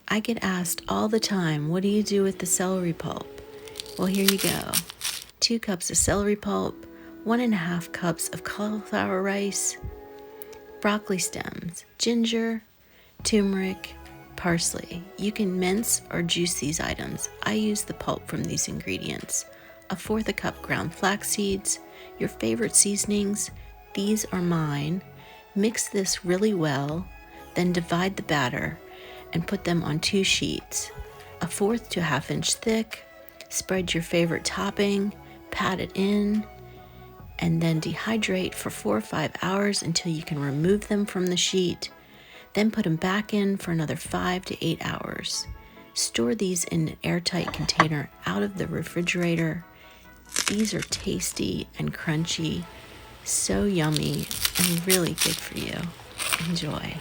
I get asked all the time, what do you do with the celery pulp? Well, here you go. 2 cups of celery pulp, 1.5 cups of cauliflower rice, broccoli stems, ginger, turmeric, parsley. You can mince or juice these items. I use the pulp from these ingredients. 1/4 cup ground flax seeds, your favorite seasonings. These are mine. Mix this really well, then divide the batter and put them on 2 sheets, 1/4 to 1/2 inch thick. Spread your favorite topping, pat it in, and then dehydrate for 4 or 5 hours until you can remove them from the sheet. Then put them back in for another 5 to 8 hours. Store these in an airtight container out of the refrigerator. These are tasty and crunchy, so yummy and really good for you. Enjoy.